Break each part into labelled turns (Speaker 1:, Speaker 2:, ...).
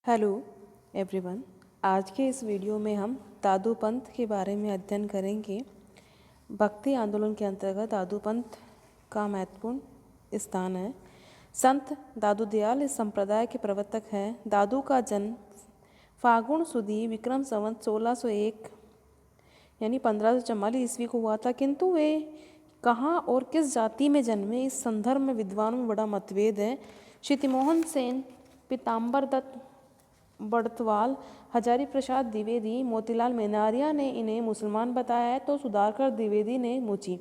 Speaker 1: Hello everyone. आज के इस वीडियो में हम दादू पंथ के बारे में अध्ययन करेंगे। भक्ति आंदोलन के अंतर्गत दादू पंथ का महत्वपूर्ण स्थान है। संत दादू दयाल इस संप्रदाय के प्रवर्तक हैं। दादू का जन्म फागुन सुदी विक्रम संवत 1601 यानी 1544 ईस्वी को हुआ था, किंतु वे कहाँ और किस जाति में जन्मे, इस संदर्भ में विद्वानों में बड़ा मतभेद है। श्रीमोहन सेन, पीताम्बर दत्त बड़तवाल, हजारी प्रसाद द्विवेदी, मोतीलाल मेनारिया ने इन्हें मुसलमान बताया है, तो सुधाकर द्विवेदी ने मुची।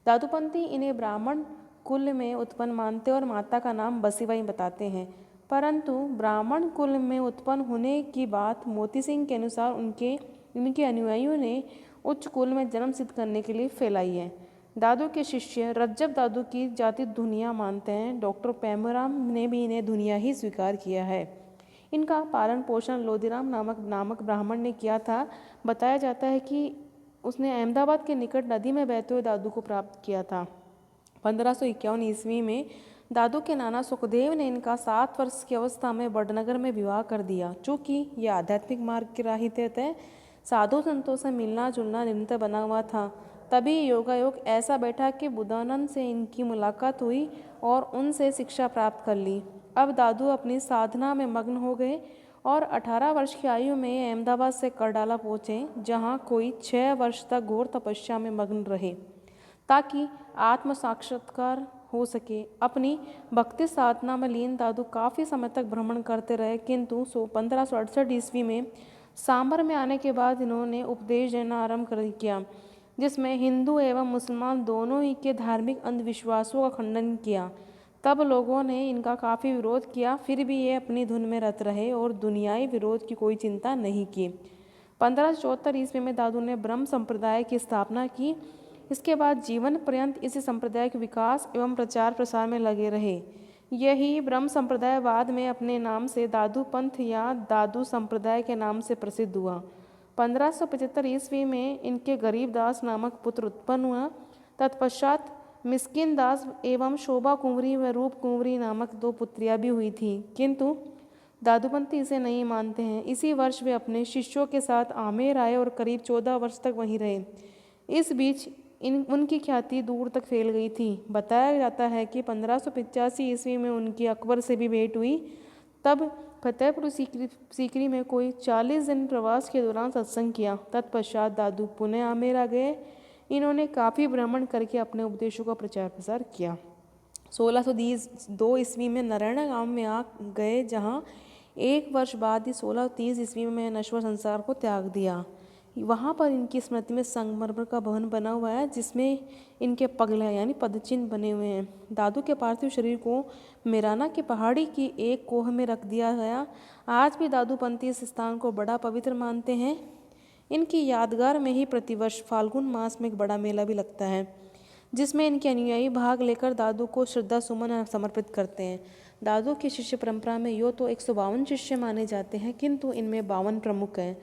Speaker 1: दादूपंथी इन्हें ब्राह्मण कुल में उत्पन्न मानते और माता का नाम बसीबाई बताते हैं, परंतु ब्राह्मण कुल में उत्पन्न होने की बात मोती सिंह के अनुसार उनके अनुयायियों ने उच्च कुल में जन्म सिद्ध करने के लिए फैलाई है। दादू के शिष्य रज्जब दादू की जाति धुनिया मानते हैं। डॉक्टर पेमराम ने भी इन्हें धुनिया ही स्वीकार किया है। इनका पालन पोषण लोधीराम नामक ब्राह्मण ने किया था। बताया जाता है कि उसने अहमदाबाद के निकट नदी में बहते हुए दादू को प्राप्त किया था। 1551 ईस्वी में दादू के नाना सुखदेव ने इनका 7 वर्ष की अवस्था में बड़नगर में विवाह कर दिया। चूँकि यह आध्यात्मिक मार्ग के राही थे, साधु संतों से मिलना जुलना निरंतर बना हुआ था। तभी योगायोग ऐसा बैठा कि बुद्धानंद से इनकी मुलाकात हुई और उनसे शिक्षा प्राप्त कर ली। अब दादू अपनी साधना में मग्न हो गए और 18 वर्ष की आयु में अहमदाबाद से करडाला पहुँचे, जहाँ कोई 6 वर्ष तक घोर तपस्या में मग्न रहे ताकि आत्म साक्षात्कार हो सके। अपनी भक्ति साधना में लीन दादू काफ़ी समय तक भ्रमण करते रहे, किंतु 1568 ईस्वी में सांभर में आने के बाद इन्होंने उपदेश देना आरंभ कर किया, जिसमें हिंदू एवं मुसलमान दोनों ही के धार्मिक अंधविश्वासों का खंडन किया। तब लोगों ने इनका काफ़ी विरोध किया, फिर भी ये अपनी धुन में रत रहे और दुनियाई विरोध की कोई चिंता नहीं की। 1574 ईस्वी में दादू ने ब्रह्म संप्रदाय की स्थापना की। इसके बाद जीवन पर्यंत इसी संप्रदाय के विकास एवं प्रचार प्रसार में लगे रहे। यही ब्रह्म संप्रदाय बाद में अपने नाम से दादू पंथ या दादू संप्रदाय के नाम से प्रसिद्ध हुआ। 1575 ईस्वी में इनके गरीबदास नामक पुत्र उत्पन्न हुआ। तत्पश्चात मिस्किन दास एवं शोभा कुंवरी व रूप कुंवरी नामक 2 पुत्रियां भी हुई थीं, किंतु दादूपंथी इसे नहीं मानते हैं। इसी वर्ष वे अपने शिष्यों के साथ आमेर आए और करीब 14 वर्ष तक वहीं रहे। इस बीच उनकी ख्याति दूर तक फैल गई थी। बताया जाता है कि 1585 ईस्वी में उनकी अकबर से भी भेंट हुई। तब फतेहपुर सीकरी में कोई 40 दिन प्रवास के दौरान सत्संग किया। तत्पश्चात दादू पुनः आमेर आ गए। इन्होंने काफ़ी भ्रमण करके अपने उपदेशों का प्रचार प्रसार किया। 1602 ईस्वी में नारायणा गांव में आ गए, जहां 1 वर्ष बाद ही 1630 ईस्वी में नश्वर संसार को त्याग दिया। वहां पर इनकी स्मृति में संगमरमर का भवन बना हुआ है, जिसमें इनके पगला यानी पदचिन्ह बने हुए हैं। दादू के पार्थिव शरीर को मेराना की पहाड़ी की एक कोह में रख दिया गया। आज भी दादूपंथी इस स्थान को बड़ा पवित्र मानते हैं। इनकी यादगार में ही प्रतिवर्ष फाल्गुन मास में एक बड़ा मेला भी लगता है, जिसमें इनके अनुयायी भाग लेकर दादू को श्रद्धा सुमन समर्पित करते हैं। दादू की शिष्य परंपरा में यूँ तो 152 शिष्य माने जाते हैं, किंतु इनमें 52 प्रमुख हैं।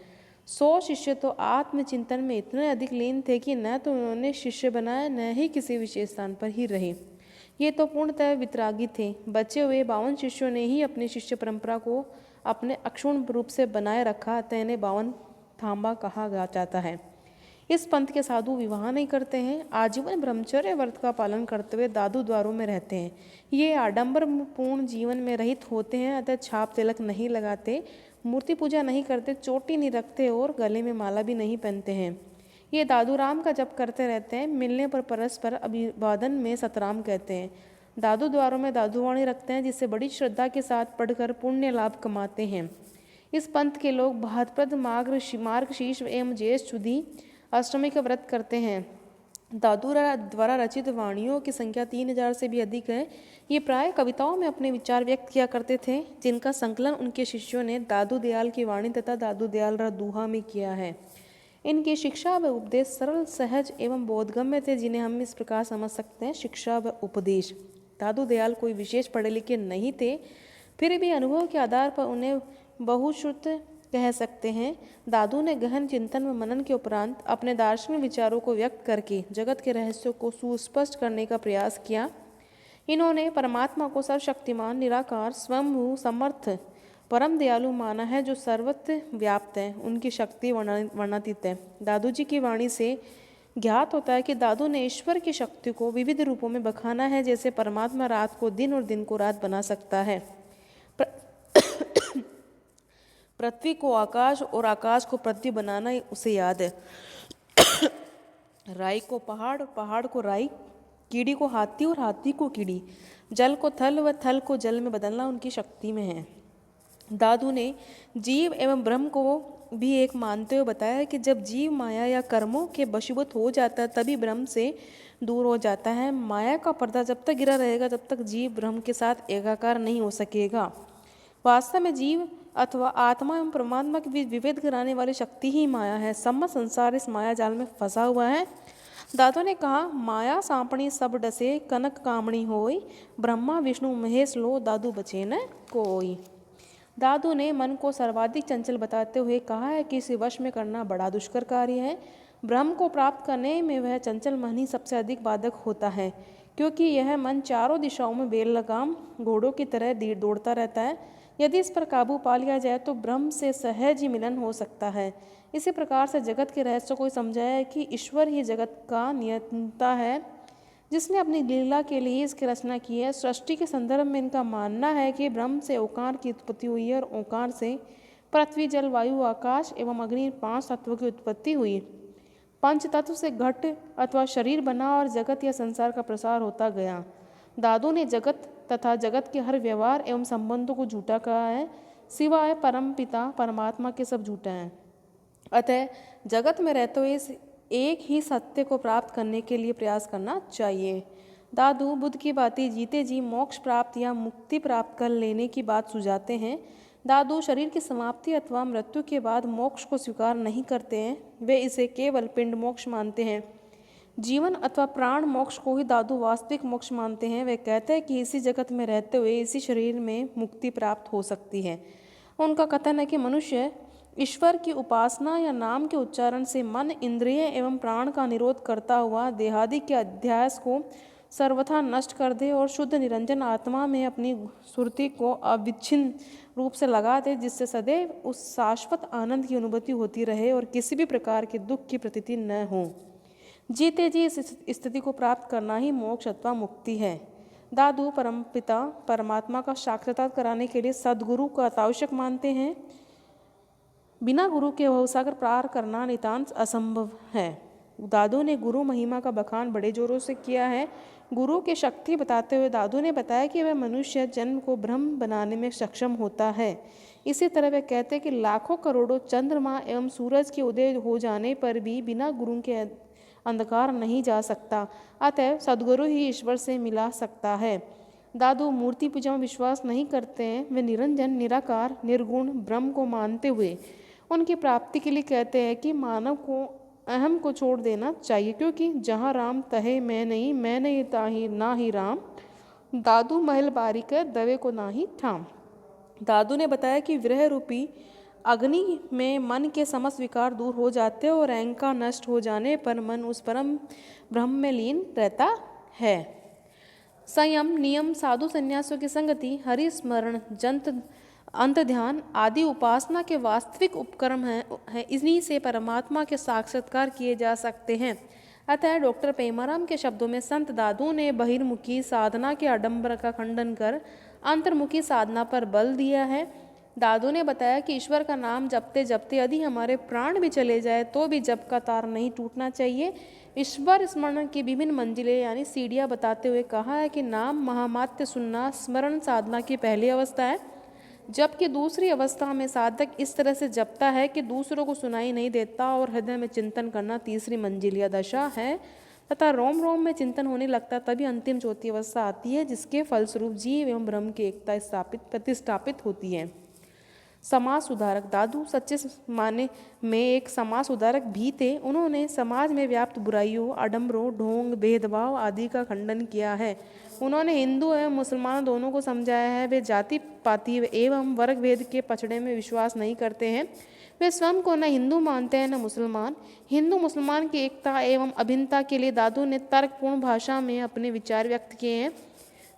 Speaker 1: 100 शिष्य तो आत्मचिंतन में इतने अधिक लीन थे कि न तो उन्होंने शिष्य बनाया, न ही किसी विशेष स्थान पर ही रहे। ये तो पूर्णतः वितरागी थे। बचे हुए 52 शिष्यों ने ही अपनी शिष्य परंपरा को अपने अक्षुण्ण रूप से बनाए रखा, अतः इन्हें 52 थांबा कहा जाता है। इस पंथ के साधु विवाह नहीं करते हैं। आजीवन ब्रह्मचर्य व्रत का पालन करते हुए दादू द्वारों में रहते हैं। ये आडंबरपूर्ण जीवन में रहित होते हैं, अतः छाप तिलक नहीं लगाते, मूर्ति पूजा नहीं करते, चोटी नहीं रखते और गले में माला भी नहीं पहनते हैं। ये दादू राम का जप करते रहते हैं। मिलने पर परस्पर अभिवादन में सतराम कहते हैं। दादू द्वारों में दादूवाणी रखते हैं, जिससे बड़ी श्रद्धा के साथ पढ़कर पुण्य लाभ कमाते हैं। इस पंथ के लोग भाद्रपद मार्गशीर्ष एवं ज्येष्ठ शुद्धि अष्टमी का व्रत करते हैं। दादू द्वारा रचित वाणियों की संख्या 3000 से भी अधिक है। ये प्राय कविताओं में अपने विचार व्यक्त किया करते थे, जिनका संकलन उनके शिष्यों ने दादू दयाल की वाणी तथा दादू दयाल दोहा में किया है। इनकी शिक्षा व उपदेश सरल, सहज एवं बोधगम्य थे, जिन्हें हम इस प्रकार समझ सकते हैं: शिक्षा व उपदेश। दादू दयाल कोई विशेष पढ़े लिखे नहीं थे, फिर भी अनुभव के आधार पर उन्हें बहुश्रुत कह सकते हैं। दादू ने गहन चिंतन व मनन के उपरांत अपने दार्शनिक विचारों को व्यक्त करके जगत के रहस्यों को सुस्पष्ट करने का प्रयास किया। इन्होंने परमात्मा को सर्वशक्तिमान, निराकार, स्वयंभू, समर्थ, परम दयालु माना है जो सर्वत्र व्याप्त है, उनकी शक्ति वर्णातीत है। दादू जी की वाणी से ज्ञात होता है कि दादू ने ईश्वर की शक्ति को विविध रूपों में बखाना है, जैसे परमात्मा रात को दिन और दिन को रात बना सकता है, पृथ्वी को आकाश और आकाश को पृथ्वी बनाना उसे याद है, राई को पहाड़ और पहाड़ को राई, कीड़ी को हाथी और हाथी को कीड़ी, जल को थल व थल को जल में बदलना उनकी शक्ति में है। दादू ने जीव एवं ब्रह्म को भी एक मानते हुए बताया कि जब जीव माया या कर्मों के वशीभूत हो जाता है तभी ब्रह्म से दूर हो जाता है। माया का पर्दा जब तक गिरा रहेगा तब तक जीव ब्रह्म के साथ एकाकार नहीं हो सकेगा। वास्तव में जीव अथवा आत्मा एवं परमात्मा के बीच विभेद कराने वाली शक्ति ही माया है। समस्त संसार इस माया जाल में फंसा हुआ है। दादू ने कहा, माया सांपणी सब डसे कनक कामणी होई, ब्रह्मा विष्णु महेश लो दादू बचे न कोई। दादू ने मन को सर्वाधिक चंचल बताते हुए कहा है कि इसे वश में करना बड़ा दुष्कर कार्य है। ब्रह्म को प्राप्त करने में वह चंचल मन ही सबसे अधिक बाधक होता है, क्योंकि यह मन चारों दिशाओं में बेल लगाम घोड़ों की तरह दौड़ता रहता है। यदि इस पर काबू पा लिया जाए तो ब्रह्म से सहज ही मिलन हो सकता है। इसी प्रकार से जगत के रहस्य को समझाया कि ईश्वर ही जगत का नियंता है, जिसने अपनी लीला के लिए इसकी रचना की है। सृष्टि के संदर्भ में इनका मानना है कि ब्रह्म से ओंकार की उत्पत्ति हुई है और ओंकार से पृथ्वी जल वायु आकाश एवं अग्नि 5 तत्वों की उत्पत्ति हुई। पंच तत्व से घट अथवा शरीर बना और जगत या संसार का प्रसार होता गया। दादू ने जगत तथा जगत के हर व्यवहार एवं संबंधों को झूठा कहा है, सिवाय परम पिता परमात्मा के सब झूठे हैं। अतः जगत में रहते हुए इस एक ही सत्य को प्राप्त करने के लिए प्रयास करना चाहिए। दादू बुद्ध की बातें जीते जी मोक्ष प्राप्त या मुक्ति प्राप्त कर लेने की बात सुझाते हैं। दादू शरीर की समाप्ति अथवा मृत्यु के बाद मोक्ष को स्वीकार नहीं करते हैं, वे इसे केवल पिंड मोक्ष मानते हैं। जीवन अथवा प्राण मोक्ष को ही दादू वास्तविक मोक्ष मानते हैं। वे कहते हैं कि इसी जगत में रहते हुए इसी शरीर में मुक्ति प्राप्त हो सकती है। उनका कथन है कि मनुष्य ईश्वर की उपासना या नाम के उच्चारण से मन, इंद्रिय एवं प्राण का निरोध करता हुआ देहादि के अध्यास को सर्वथा नष्ट कर दे और शुद्ध निरंजन आत्मा में अपनी सुरति को अविच्छिन्न रूप से लगा दे, जिससे सदैव उस शाश्वत आनंद की अनुभूति होती रहे और किसी भी प्रकार के दुख की प्रतीति न हो। जीते जी इस स्थिति को प्राप्त करना ही मोक्ष अथवा मुक्ति है। दादू परमपिता परमात्मा का साक्षात्कार कराने के लिए सद्गुरु को अत्यावश्यक मानते हैं। बिना गुरु के भवसागर पार करना नितांत असंभव है। दादू ने गुरु महिमा का बखान बड़े जोरों से किया है। गुरु की शक्ति बताते हुए दादू ने बताया कि वह मनुष्य जन्म को ब्रह्म बनाने में सक्षम होता है। इसी तरह वे कहते हैं कि लाखों करोड़ों चंद्रमा एवं सूरज के उदय हो जाने पर भी बिना गुरु के अंधकार नहीं जा सकता। अतः सद्गुरु ही ईश्वर से मिला सकता है। दादू मूर्ति पूजा में विश्वास नहीं करते हैं। वे निरंजन निराकार निर्गुण ब्रह्म को मानते हुए उनकी प्राप्ति के लिए कहते हैं कि मानव को अहम को छोड़ देना चाहिए, क्योंकि जहाँ राम तहे मैं नहीं ताही ना ही राम, दादू महल बारी कर दवे को ना ही ठाम। दादू ने बताया कि विरह रूपी अग्नि में मन के समस्त विकार दूर हो जाते हैं और अहंकार नष्ट हो जाने पर मन उस परम ब्रह्म में लीन रहता है। संयम, नियम, साधु संन्यासियों की संगति, हरि स्मरण, जंत अंत ध्यान आदि उपासना के वास्तविक उपक्रम हैं। इन्हीं से परमात्मा के साक्षात्कार किए जा सकते हैं। अतः डॉक्टर पेमाराम के शब्दों में संत दादू ने बहिर्मुखी साधना के आडंबर का खंडन कर अंतर्मुखी साधना पर बल दिया है। दादू ने बताया कि ईश्वर का नाम जपते जपते यदि हमारे प्राण भी चले जाए तो भी जप का तार नहीं टूटना चाहिए। ईश्वर स्मरण की विभिन्न मंजिलें यानी सीढ़ियाँ बताते हुए कहा है कि नाम महामात्य सुनना स्मरण साधना की पहली अवस्था है, जबकि दूसरी अवस्था में साधक इस तरह से जपता है कि दूसरों को सुनाई नहीं देता और हृदय में चिंतन करना तीसरी मंजिल या दशा है, तथा रोम रोम में चिंतन होने लगता तभी अंतिम चौथी अवस्था आती है, जिसके फलस्वरूप जीव एवं ब्रह्म की एकता प्रतिष्ठापित होती है। समाज सुधारक दादू सच्चे माने में एक समाज सुधारक भी थे। उन्होंने समाज में व्याप्त बुराइयों, आडंबरों, ढोंग, भेदभाव आदि का खंडन किया है। उन्होंने हिंदू एवं मुसलमान दोनों को समझाया है। वे जाति पाति एवं वर्ग भेद के पछड़े में विश्वास नहीं करते हैं। वे स्वयं को न हिंदू मानते हैं न मुसलमान। हिंदू मुसलमान की एकता एवं अभिन्नता के लिए दादू ने तर्कपूर्ण भाषा में अपने विचार व्यक्त किए हैं।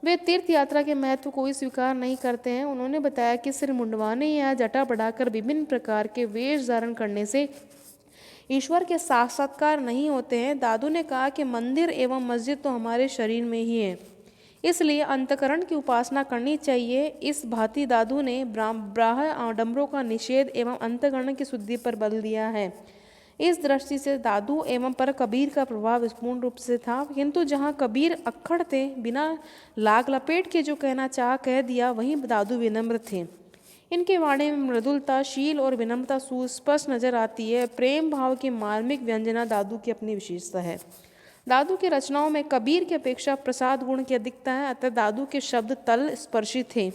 Speaker 1: वे तीर्थ यात्रा के महत्व को ही स्वीकार नहीं करते हैं। उन्होंने बताया कि सिर मुंडवाने या जटा बढ़ाकर विभिन्न प्रकार के वेश धारण करने से ईश्वर के साक्षात्कार नहीं होते हैं। दादू ने कहा कि मंदिर एवं मस्जिद तो हमारे शरीर में ही है, इसलिए अंतकरण की उपासना करनी चाहिए। इस भांति दादू ने बाह्य आडंबरों का निषेध एवं अंतकरण की शुद्धि पर बल दिया है। इस दृष्टि से दादू एवं पर कबीर का प्रभाव पूर्ण रूप से था, किंतु जहाँ कबीर अक्खड़ थे, बिना लाग लपेट के जो कहना चाह कह दिया, वहीं दादू विनम्र थे। इनके वाणी में मृदुलता, शील और विनम्रता सुस्पष्ट नजर आती है। प्रेम भाव की मार्मिक व्यंजना दादू की अपनी विशेषता है। दादू की रचनाओं में कबीर की अपेक्षा प्रसाद गुण की अधिकता है, अतः दादू के शब्द तल स्पर्शी थे।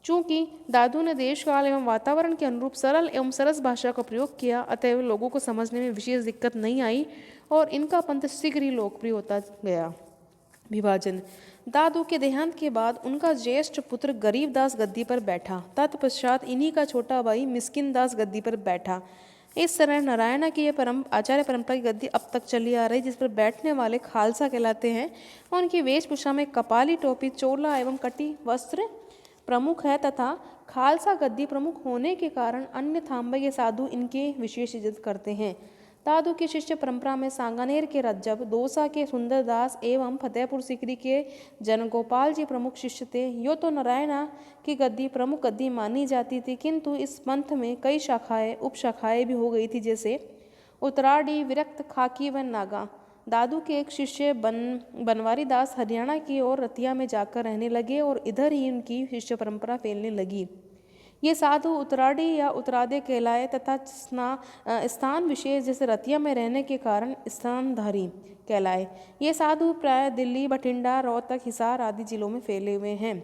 Speaker 1: चूंकि दादू ने देश काल एवं वातावरण के अनुरूप सरल एवं सरस भाषा का प्रयोग किया, अतएव लोगों को समझने में विशेष दिक्कत नहीं आई और इनका पंथ शीघ्र ही लोकप्रिय होता गया। विभाजन। दादू के देहांत के बाद उनका ज्येष्ठ पुत्र गरीबदास गद्दी पर बैठा। तत्पश्चात इन्हीं का छोटा भाई मिस्किन दास गद्दी पर बैठा। इस तरह नारायणा की यह आचार्य परंपरा की गद्दी अब तक चली आ रही, जिस पर बैठने वाले खालसा कहलाते हैं। उनकी वेशभूषा में कपाली, टोपी, चोला एवं कटी वस्त्र प्रमुख है तथा खालसा गद्दी प्रमुख होने के कारण अन्य थाम्बे के साधु इनकी विशेष इज्जत करते हैं। दादू की शिष्य परंपरा में सांगानेर के रज्जब, दौसा के सुंदरदास एवं फतेहपुर सीकरी के जनगोपाल जी प्रमुख शिष्य थे। यो तो नारायणा की गद्दी प्रमुख गद्दी मानी जाती थी, किंतु इस पंथ में कई शाखाएं उपशाखाएं भी हो गई थी, जैसे उत्तराडी, विरक्त, खाकी व नागा। दादू के एक शिष्य बनवारी दास हरियाणा की ओर रतिया में जाकर रहने लगे और इधर ही उनकी शिष्य परंपरा फैलने लगी। ये साधु उत्तराडी या उत्तरादे कहलाए तथा स्थान विशेष जैसे रतिया में रहने के कारण स्थानधारी कहलाए। ये साधु प्राय दिल्ली, बठिंडा, रोहतक, हिसार आदि जिलों में फैले हुए हैं।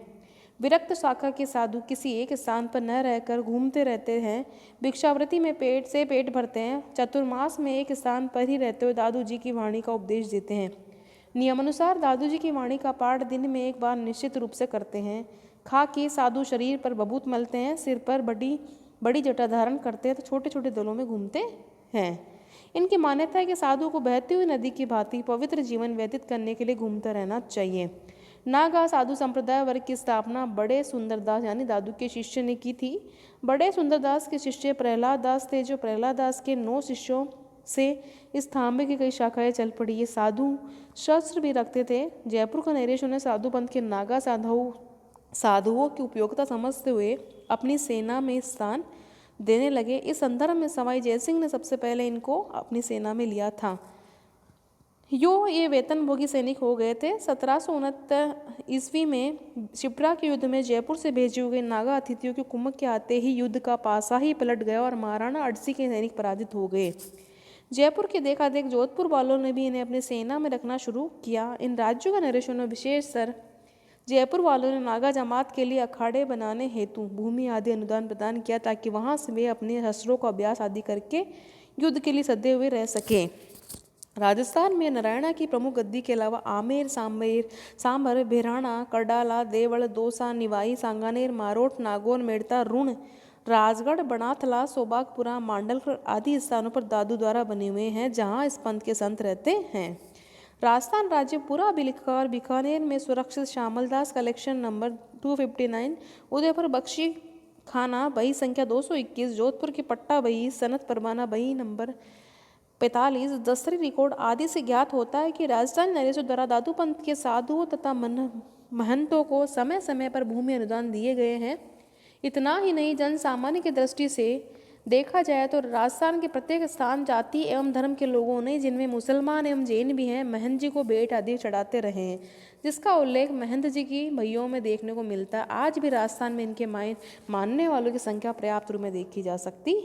Speaker 1: विरक्त शाखा के साधु किसी एक स्थान पर न रहकर घूमते रहते हैं। भिक्षावृत्ति में पेट भरते हैं। चतुर्मास में एक स्थान पर ही रहते हुए दादू जी की वाणी का उपदेश देते हैं। नियमानुसार दादू जी की वाणी का पाठ दिन में एक बार निश्चित रूप से करते हैं। खाकी साधु शरीर पर बबूत मलते हैं, सिर पर बड़ी जटा धारण करते हैं तो छोटे छोटे दलों में घूमते हैं। इनकी मान्यता है कि साधु को बहती हुई नदी की भांति पवित्र जीवन व्यतीत करने के लिए घूमता रहना चाहिए। नागा साधु संप्रदाय वर्ग की स्थापना बड़े सुंदरदास यानी दादू के शिष्य ने की थी। बड़े सुंदरदास के शिष्य प्रहलाद दास थे, जो प्रहलाद दास के 9 शिष्यों से इस थाम्बे की कई शाखाएं चल पड़ी। ये साधु शस्त्र भी रखते थे। जयपुर का नरेश उन्हें साधु पंथ के नागा साधुओं की उपयोगिता समझते हुए अपनी सेना में स्थान देने लगे। इस संदर्भ में सवाई जयसिंह ने सबसे पहले इनको अपनी सेना में लिया था। ये वेतनभोगी सैनिक हो गए थे। 1769 ईस्वी में शिप्रा के युद्ध में जयपुर से भेजे हुए नागा अतिथियों के कुमक के आते ही युद्ध का पासा ही पलट गया और महाराणा अड़सी के सैनिक पराजित हो गए। जयपुर के देखादेख जोधपुर वालों ने भी इन्हें अपनी सेना में रखना शुरू किया। इन राज्यों का नरेशों ने विशेष सर जयपुर वालों ने नागा जमात के लिए अखाड़े बनाने हेतु भूमि आदि अनुदान प्रदान किया, ताकि वहां से वे अपने शस्त्रों का अभ्यास आदि करके युद्ध के लिए सदे हुए रह सके। राजस्थान में नारायणा की प्रमुख गद्दी के अलावा आमेर, सांभर, भिराणा, करडाला, देवल, दौसा, निवाई, सांगानेर, मारोट, नागौर, मेड़ता, रुण, राजगढ़, बनाथला, सोबागपुरा, मांडलकर आदि स्थानों पर दादू द्वारा बने हुए हैं, जहां इस पंथ के संत रहते हैं। राजस्थान राज्य पूरा बिलखा बीकानेर में सुरक्षित श्यामलदास कलेक्शन नंबर 259, उदयपुर बख्शी खाना बही संख्या 221, जोधपुर के पट्टा बही, सनत परवाना बही नंबर 45, दस्तरी रिकॉर्ड आदि से ज्ञात होता है कि राजस्थान नरेशों द्वारा दादू पंथ के साधुओं तथा महंतों को समय समय पर भूमि अनुदान दिए गए हैं। इतना ही नहीं, जन सामान्य की दृष्टि से देखा जाए तो राजस्थान के प्रत्येक स्थान जाति एवं धर्म के लोगों ने, जिनमें मुसलमान एवं जैन भी हैं, महंत जी को भेंट आदि चढ़ाते रहे हैं, जिसका उल्लेख महंत जी की भइयों में देखने को मिलता है। आज भी राजस्थान में इनके मानने वालों की संख्या पर्याप्त रूप में देखी जा सकती